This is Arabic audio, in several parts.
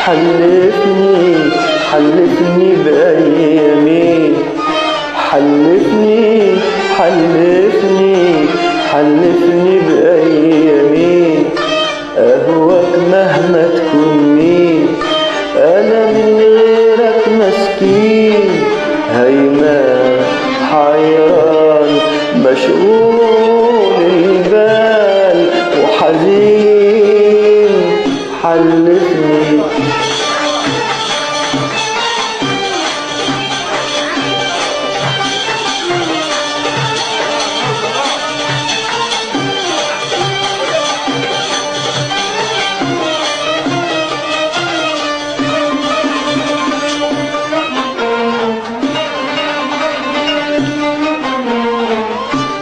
حلفني حلفني بأيامي، حلفني حلفني حلفني بأيامي، أهواك مهما تكون مين، أنا من غيرك مسكين، هيمان حيران مشغول البال وحزين. حلفني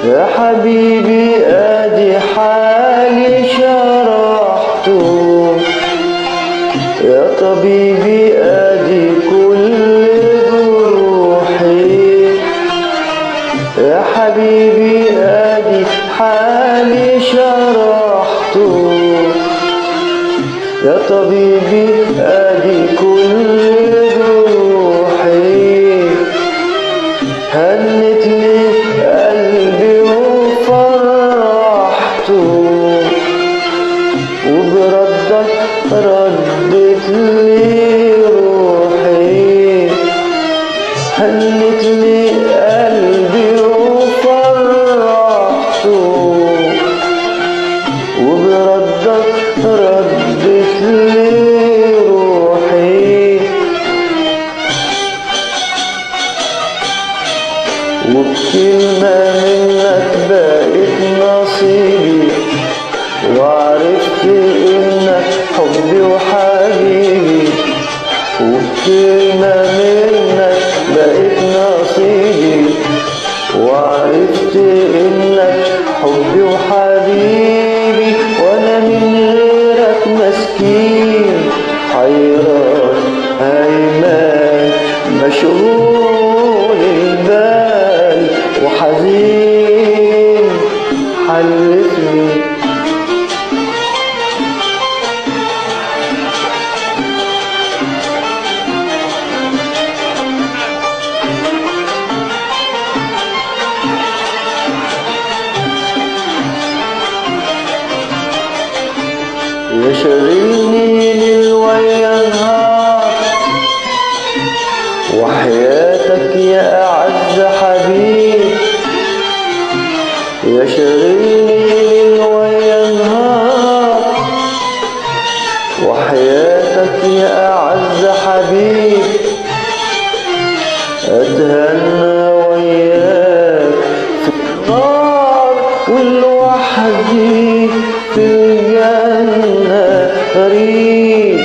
يا حبيبي ادي حالي شرحته، يا طبيبي ادي كل جروحي، يا حبيبي ادي حالي شرحته، يا طبيبي ادي كل جروحي، هنت لي قلبي وفرحته، وبردك ردت لي روحي، هنت لي قلبي وفرحته، وبردك ردت لي روحي، وبكلمة منك بقيت نصيبي، وعرفت انك حبي وحبيبي، وبكلمة منك بقيت نصيبي، وعرفت انك حبي وحبيبي، وانا من غيرك مسكين حيران هيمان مشغول البال وحزين. حلفني يا شاغلني ليل ويا نهار، وحياتك يا أعز حبيب، يا شاغلني ليل ويا نهار، وحياتك يا أعز حبيب، أتهنى وياك في النار ولوحدي في الجنة غريب،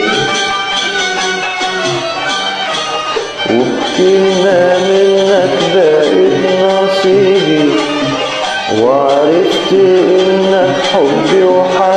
وبكلمة منك بقيت نصيبي، وعرفت انك حبي وحبيبي،